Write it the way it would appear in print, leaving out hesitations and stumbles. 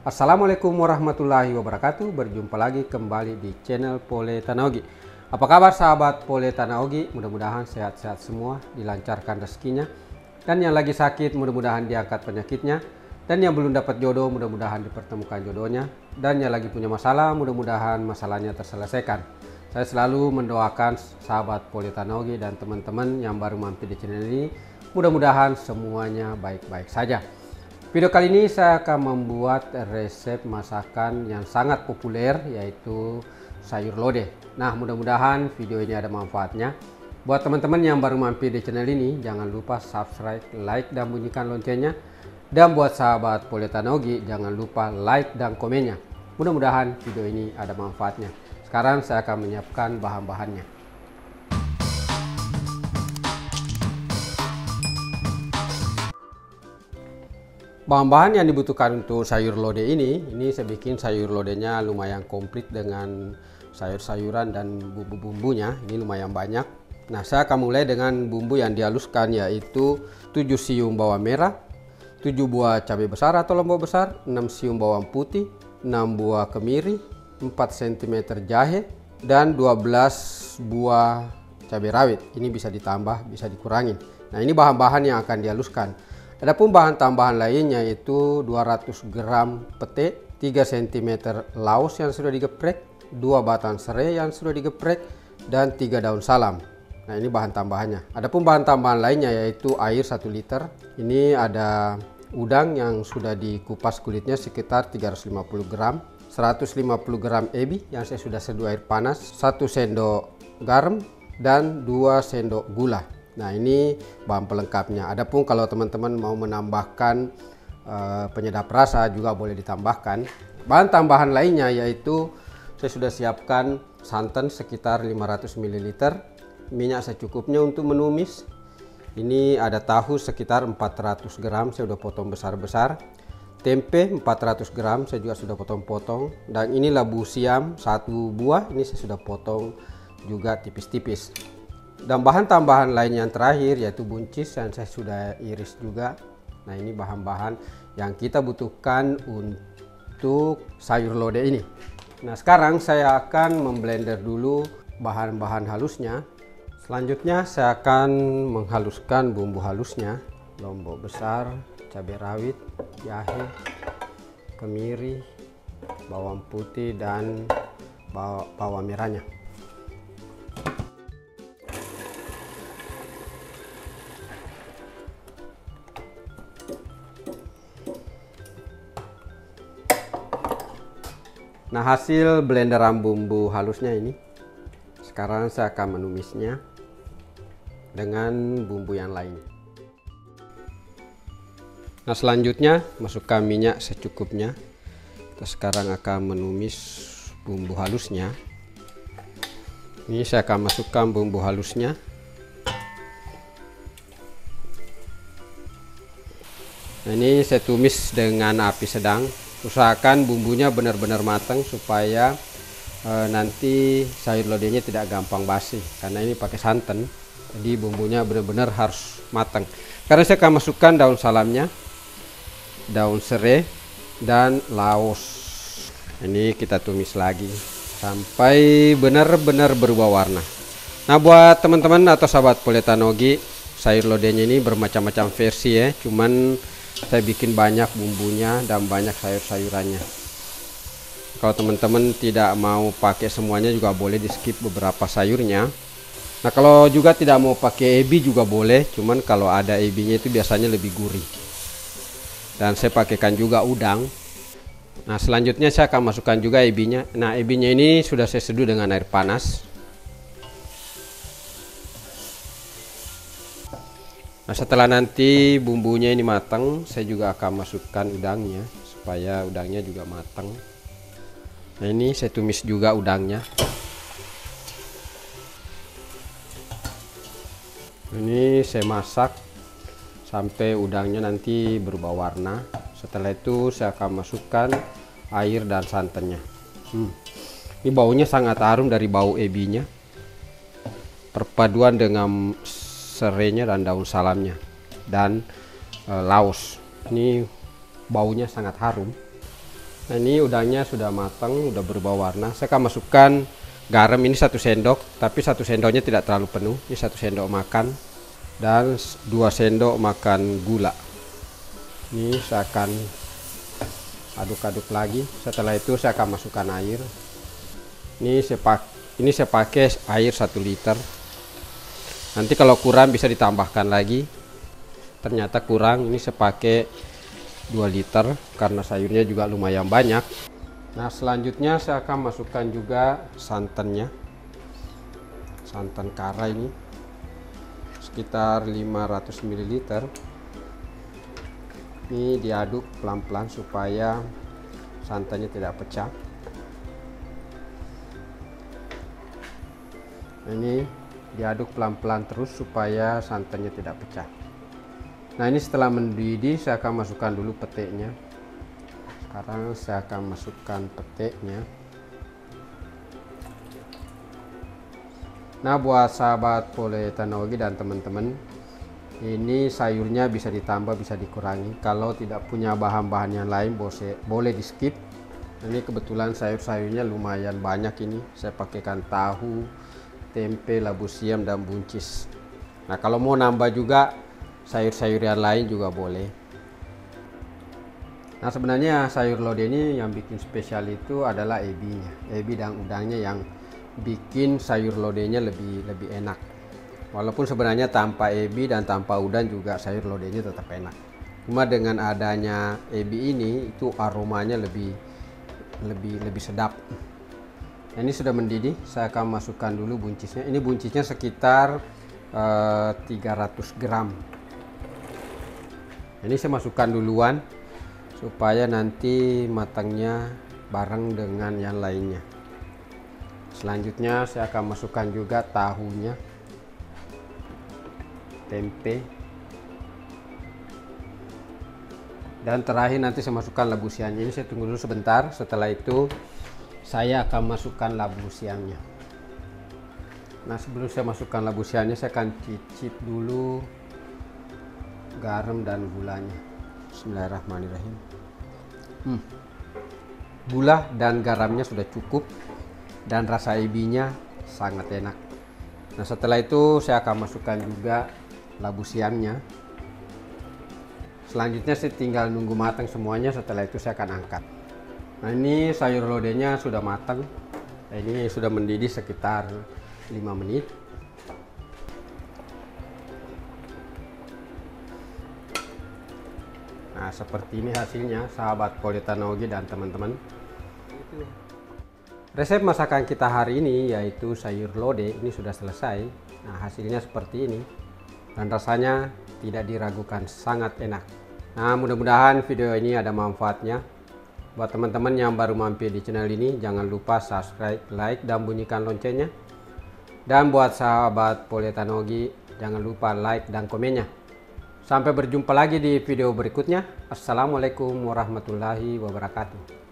Assalamualaikum warahmatullahi wabarakatuh. Berjumpa lagi kembali di channel Pole Tanah Ogi. Apa kabar sahabat Pole Tanah Ogi? Mudah-mudahan sehat-sehat semua, dilancarkan rezekinya. Dan yang lagi sakit mudah-mudahan diangkat penyakitnya. Dan yang belum dapat jodoh mudah-mudahan dipertemukan jodohnya. Dan yang lagi punya masalah mudah-mudahan masalahnya terselesaikan. Saya selalu mendoakan sahabat Pole Tanah Ogi dan teman-teman yang baru mampir di channel ini, mudah-mudahan semuanya baik-baik saja. Video kali ini saya akan membuat resep masakan yang sangat populer, yaitu sayur lodeh. Nah, mudah-mudahan video ini ada manfaatnya. Buat teman-teman yang baru mampir di channel ini, jangan lupa subscribe, like, dan bunyikan loncengnya. Dan buat sahabat Pole Tanah Ogi, jangan lupa like dan komennya. Mudah-mudahan video ini ada manfaatnya. Sekarang saya akan menyiapkan bahan-bahannya. Bahan-bahan yang dibutuhkan untuk sayur lodeh ini saya bikin sayur lodehnya lumayan komplit dengan sayur-sayuran dan bumbu-bumbunya. Ini lumayan banyak. Nah, saya akan mulai dengan bumbu yang dihaluskan, yaitu 7 siung bawang merah, 7 buah cabai besar atau lombok besar, 6 siung bawang putih, 6 buah kemiri, 4 cm jahe, dan 12 buah cabai rawit. Ini bisa ditambah, bisa dikurangin. Nah, ini bahan-bahan yang akan dihaluskan. Adapun bahan tambahan lainnya yaitu 200 gram pete, 3 cm laos yang sudah digeprek, 2 batang serai yang sudah digeprek, dan 3 daun salam. Nah, ini bahan tambahannya. Adapun bahan tambahan lainnya yaitu air 1 liter. Ini ada udang yang sudah dikupas kulitnya sekitar 350 gram, 150 gram ebi yang saya sudah seduh air panas, 1 sendok garam, dan 2 sendok gula. Nah, ini bahan pelengkapnya. Adapun kalau teman-teman mau menambahkan penyedap rasa juga boleh ditambahkan. Bahan tambahan lainnya yaitu saya sudah siapkan santan sekitar 500 ml, minyak secukupnya untuk menumis. Ini ada tahu sekitar 400 gram, saya sudah potong besar-besar. Tempe 400 gram, saya juga sudah potong-potong. Dan ini labu siam 1 buah, ini saya sudah potong juga tipis-tipis. Dan bahan tambahan lain yang terakhir yaitu buncis yang saya sudah iris juga. Nah, ini bahan-bahan yang kita butuhkan untuk sayur lodeh ini. Nah, sekarang saya akan memblender dulu bahan-bahan halusnya. Selanjutnya saya akan menghaluskan bumbu halusnya. Lombok besar, cabai rawit, jahe, kemiri, bawang putih, dan bawang merahnya. Nah, hasil blenderan bumbu halusnya ini, sekarang saya akan menumisnya dengan bumbu yang lain. Nah, selanjutnya masukkan minyak secukupnya. Kita sekarang akan menumis bumbu halusnya. Ini saya akan masukkan bumbu halusnya. Nah, ini saya tumis dengan api sedang. Usahakan bumbunya benar-benar matang supaya nanti sayur lodehnya tidak gampang basi, karena ini pakai santan, jadi bumbunya benar-benar harus matang. Karena saya akan masukkan daun salamnya, daun serai, dan laos. Ini kita tumis lagi sampai benar-benar berubah warna. Nah, buat teman-teman atau sahabat Pole Tanah Ogi, sayur lodehnya ini bermacam-macam versi ya, cuman saya bikin banyak bumbunya dan banyak sayur-sayurannya. Kalau teman-teman tidak mau pakai semuanya juga boleh di skip beberapa sayurnya. Nah, kalau juga tidak mau pakai ebi juga boleh, cuman kalau ada ebinya itu biasanya lebih gurih. Dan saya pakaikan juga udang. Nah, selanjutnya saya akan masukkan juga ebinya. Nah, ebinya ini sudah saya seduh dengan air panas. Nah, setelah nanti bumbunya ini matang, saya juga akan masukkan udangnya supaya udangnya juga matang. Nah, ini saya tumis juga udangnya. Ini saya masak sampai udangnya nanti berubah warna. Setelah itu saya akan masukkan air dan santannya. Ini baunya sangat harum dari bau ebinya. Perpaduan dengan serainya dan daun salamnya dan laos. Ini baunya sangat harum. Nah, ini udangnya sudah matang, udah berubah warna. Saya akan masukkan garam ini 1 sendok, tapi 1 sendoknya tidak terlalu penuh. Ini 1 sendok makan dan 2 sendok makan gula. Ini saya akan aduk-aduk lagi. Setelah itu saya akan masukkan air. Ini saya pakai air 1 liter. Nanti kalau kurang bisa ditambahkan lagi. Ternyata kurang, ini saya pakai 2 liter karena sayurnya juga lumayan banyak. Nah, selanjutnya saya akan masukkan juga santannya. Santan kara ini sekitar 500 ml. Ini diaduk pelan-pelan supaya santannya tidak pecah. Ini diaduk pelan-pelan terus supaya santannya tidak pecah. Nah, ini setelah mendidih saya akan masukkan dulu peteknya. Sekarang saya akan masukkan peteknya. Nah, buat sahabat Poletanogi dan teman-teman, ini sayurnya bisa ditambah bisa dikurangi. Kalau tidak punya bahan-bahan yang lain boleh di skip. Ini kebetulan sayur-sayurnya lumayan banyak. Ini saya pakaikan tahu, tempe, labu siam, dan buncis. Nah, kalau mau nambah juga sayur-sayur yang lain juga boleh. Nah, sebenarnya sayur lodeh ini yang bikin spesial itu adalah ebinya. Ebi dan udangnya yang bikin sayur lodehnya lebih enak. Walaupun sebenarnya tanpa ebi dan tanpa udang juga sayur lodehnya tetap enak. Cuma dengan adanya ebi ini itu aromanya lebih sedap. Nah, ini sudah mendidih, saya akan masukkan dulu buncisnya. Ini buncisnya sekitar 300 gram. Ini saya masukkan duluan supaya nanti matangnya bareng dengan yang lainnya. Selanjutnya saya akan masukkan juga tahunya, tempe, dan terakhir nanti saya masukkan labu siamnya. Ini saya tunggu dulu sebentar. Setelah itu saya akan masukkan labu siamnya. Nah, sebelum saya masukkan labu siamnya, saya akan cicip dulu garam dan gulanya. Bismillahirrahmanirrahim. Gula dan garamnya sudah cukup dan rasa ebinya sangat enak. Nah, setelah itu saya akan masukkan juga labu siamnya. Selanjutnya saya tinggal nunggu matang semuanya. Setelah itu saya akan angkat. Nah, ini sayur lodehnya sudah matang. Nah, ini sudah mendidih sekitar 5 menit. Nah, seperti ini hasilnya, sahabat Poletanogi dan teman-teman. Resep masakan kita hari ini yaitu sayur lodeh ini sudah selesai. Nah, hasilnya seperti ini dan rasanya tidak diragukan, sangat enak. Nah, mudah-mudahan video ini ada manfaatnya. Buat teman-teman yang baru mampir di channel ini, jangan lupa subscribe, like, dan bunyikan loncengnya. Dan buat sahabat Poletanogi, jangan lupa like dan komennya. Sampai berjumpa lagi di video berikutnya. Assalamualaikum warahmatullahi wabarakatuh.